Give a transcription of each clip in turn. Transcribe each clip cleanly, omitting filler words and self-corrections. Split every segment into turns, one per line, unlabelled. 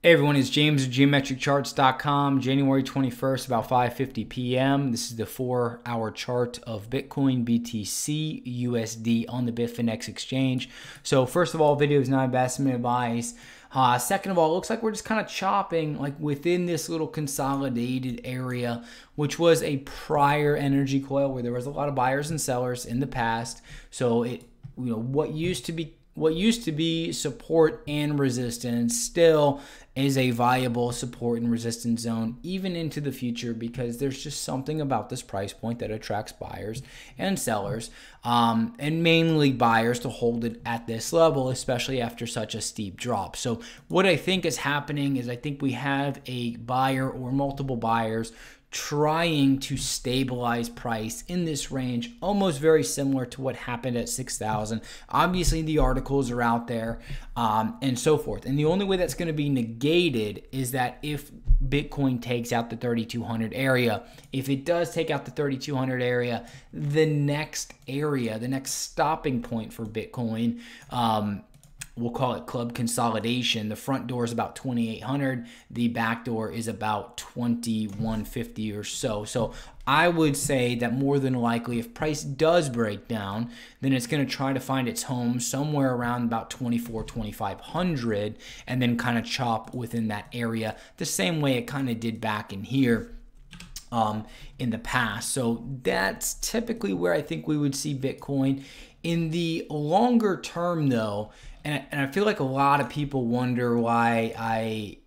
Hey everyone, it's James of geometriccharts.com, January 21st, about 5:50 p.m. This is the 4-hour chart of Bitcoin, BTC, USD on the Bitfinex exchange. So first of all, video is not investment advice. Second of all, it looks like we're just kind of chopping like within this little consolidated area, which was a prior energy coil where there was a lot of buyers and sellers in the past. So what used to be support and resistance still is a viable support and resistance zone even into the future, because there's just something about this price point that attracts buyers and sellers, and mainly buyers, to hold it at this level, especially after such a steep drop. So what I think is happening is I think we have a buyer or multiple buyers trying to stabilize price in this range, almost very similar to what happened at 6,000. Obviously, the articles are out there and so forth. And the only way that's going to be negated is that if Bitcoin takes out the 3,200 area. If it does take out the 3,200 area, the next stopping point for Bitcoin, we'll call it club consolidation. The front door is about 2,800. The back door is about 2,150 or so. So I would say that more than likely, if price does break down, then it's going to try to find its home somewhere around about 2,500 and then kind of chop within that area the same way it kind of did back in here in the past. So that's typically where I think we would see Bitcoin. In the longer term, though, and I feel like a lot of people wonder why I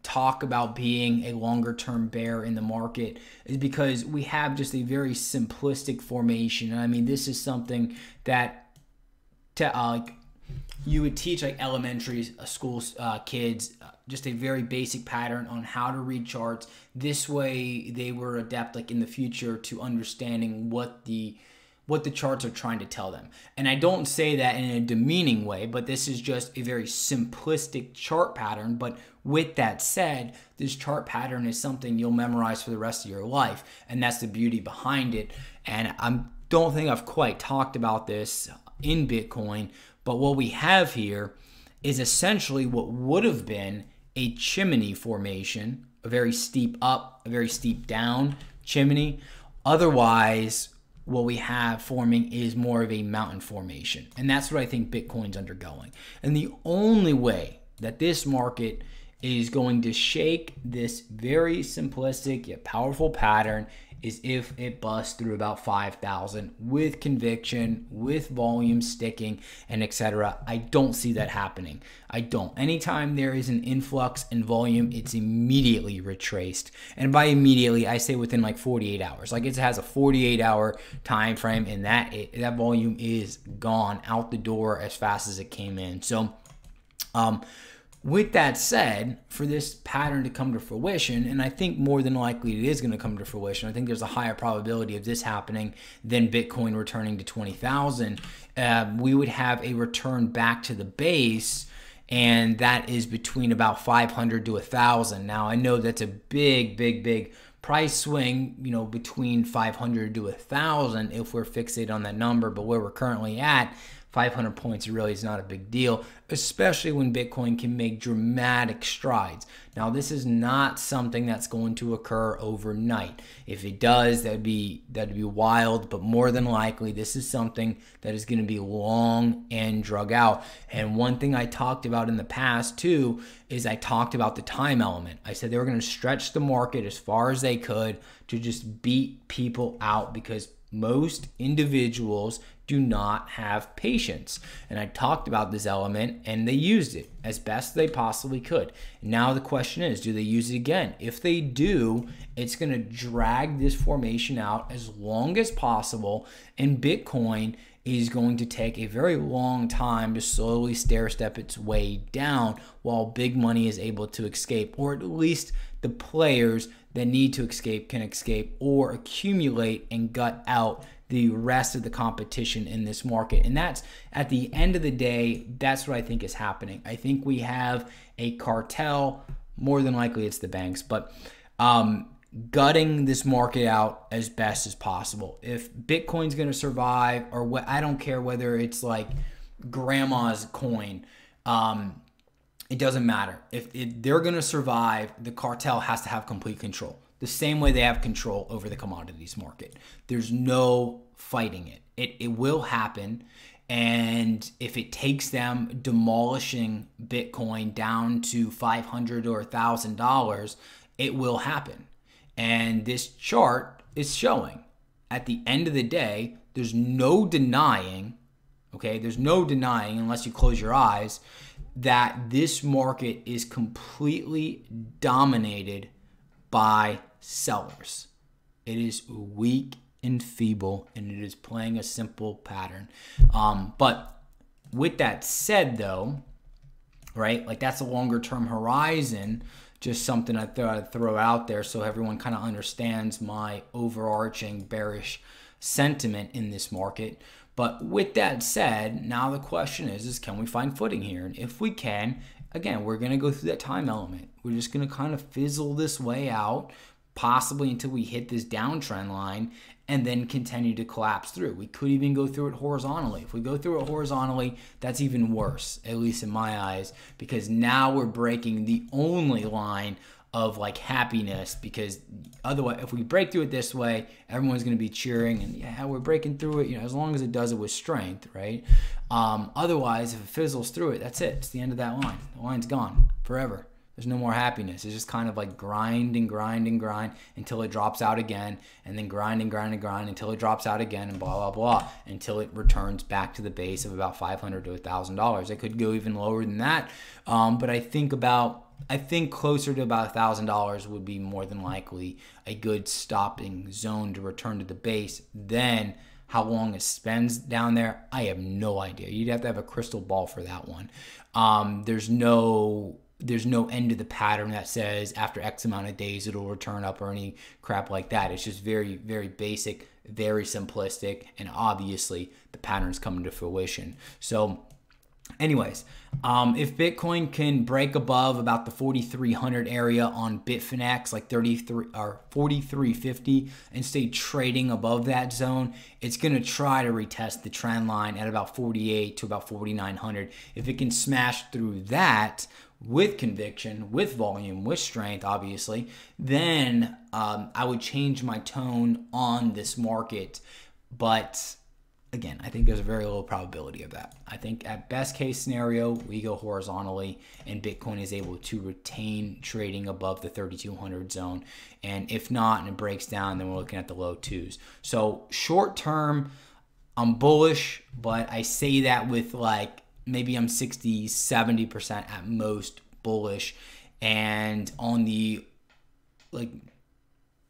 talk about being a longer term bear in the market, is because we have just a very simplistic formation. And I mean, this is something that you would teach like elementary school kids, just a very basic pattern on how to read charts. This way they were adept like in the future to understanding what the charts are trying to tell them. And I don't say that in a demeaning way, but this is just a very simplistic chart pattern. But with that said, this chart pattern is something you'll memorize for the rest of your life. And that's the beauty behind it. And I don't think I've quite talked about this in Bitcoin, but what we have here is essentially what would have been a chimney formation, a very steep up, a very steep down chimney. Otherwise, what we have forming is more of a mountain formation. And that's what I think Bitcoin's undergoing. And the only way that this market is going to shake this very simplistic yet powerful pattern is if it busts through about 5,000 with conviction, with volume sticking, and etc. I don't see that happening. I don't. Anytime there is an influx in volume, it's immediately retraced. And by immediately, I say within like 48 hours. Like it has a 48-hour time frame, and that volume is gone out the door as fast as it came in. So, with that said, for this pattern to come to fruition, and I think more than likely it is going to come to fruition, I think there's a higher probability of this happening than Bitcoin returning to 20,000. We would have a return back to the base, and that is between about 500 to 1,000. Now, I know that's a big price swing, between 500 to 1,000 if we're fixated on that number, but where we're currently at, 500 points really is not a big deal, especially when Bitcoin can make dramatic strides. Now, this is not something that's going to occur overnight. If it does, that'd be wild, but more than likely, this is something that is going to be long and drug out. And one thing I talked about in the past too is I talked about the time element. I said they were going to stretch the market as far as they could to just beat people out, because most individuals do not have patience. And I talked about this element, and they used it as best they possibly could. Now the question is, do they use it again? If they do, it's going to drag this formation out as long as possible, and Bitcoin is going to take a very long time to slowly stair-step its way down while big money is able to escape, or at least the players that need to escape can escape or accumulate and gut out the rest of the competition in this market. And that's, at the end of the day, that's what I think is happening. I think we have a cartel, more than likely it's the banks, but gutting this market out as best as possible. If Bitcoin's going to survive, or what, I don't care whether it's like grandma's coin, it doesn't matter. If they're going to survive, the cartel has to have complete control. The same way they have control over the commodities market. There's no fighting it. It will happen. And if it takes them demolishing Bitcoin down to $500 or $1,000, it will happen. And this chart is showing at the end of the day, there's no denying, okay, there's no denying unless you close your eyes, that this market is completely dominated by sellers. It is weak and feeble, and it is playing a simple pattern. But with that said, though, right, like that's a longer term horizon, just something I thought I'd throw out there so everyone kind of understands my overarching bearish sentiment in this market. But with that said, now the question is can we find footing here? And if we can, again, we're going to go through that time element. We're just going to kind of fizzle this way out, possibly until we hit this downtrend line and then continue to collapse through. We could even go through it horizontally. If we go through it horizontally, that's even worse, at least in my eyes, because now we're breaking the only line of like happiness, because otherwise, if we break through it this way, everyone's going to be cheering and yeah, we're breaking through it, you know, as long as it does it with strength, right? Otherwise, if it fizzles through it, that's it. It's the end of that line. The line's gone forever. There's no more happiness. It's just kind of like grind and grind and grind until it drops out again, and then grind and grind and grind until it drops out again, and blah, blah, blah, until it returns back to the base of about $500 to $1,000. It could go even lower than that, but I think closer to about $1,000 would be more than likely a good stopping zone to return to the base. Then how long it spends down there, I have no idea. You'd have to have a crystal ball for that one. There's no end to the pattern that says after X amount of days it'll return up or any crap like that. It's just very, very basic, very simplistic, and obviously the pattern's coming to fruition. So anyways, if Bitcoin can break above about the 4,300 area on Bitfinex, like 33 or 4,350, and stay trading above that zone, it's going to try to retest the trend line at about 48 to about 4,900. If it can smash through that with conviction, with volume, with strength, obviously, then I would change my tone on this market. But again, I think there's a very low probability of that. I think at best case scenario, we go horizontally and Bitcoin is able to retain trading above the 3,200 zone. And if not, and it breaks down, then we're looking at the low twos. So short term, I'm bullish, but I say that with like, maybe I'm 60, 70% at most bullish. And on the like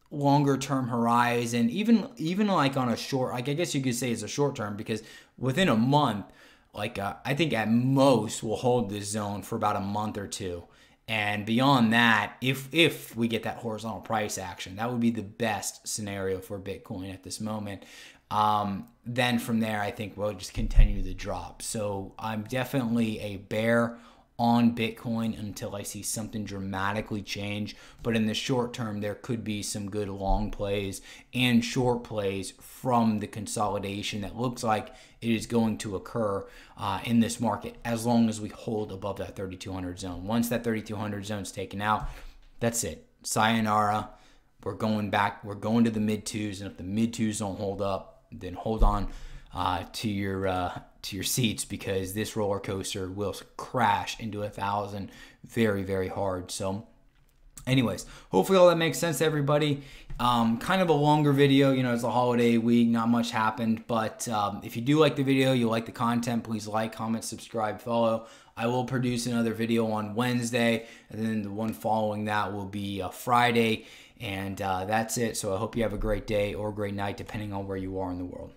longer term horizon, even like on a short, like I guess you could say it's a short term, because within a month, like I think at most we'll hold this zone for about a month or two. And beyond that, if we get that horizontal price action, that would be the best scenario for Bitcoin at this moment. Then from there, I think we'll just continue the drop. So I'm definitely a bear on Bitcoin until I see something dramatically change. But in the short term, there could be some good long plays and short plays from the consolidation that looks like it is going to occur in this market, as long as we hold above that 3,200 zone. Once that 3,200 zone is taken out, that's it. Sayonara. We're going back. We're going to the mid twos, and if the mid twos don't hold up, then hold on to your seats, because this roller coaster will crash into 1,000 very, very hard. So anyways, hopefully all that makes sense to everybody. Kind of a longer video, you know, it's a holiday week, not much happened, but if you do like the video, you like the content, please like, comment, subscribe, follow. I will produce another video on Wednesday, and then the one following that will be Friday. And that's it. So I hope you have a great day or a great night, depending on where you are in the world.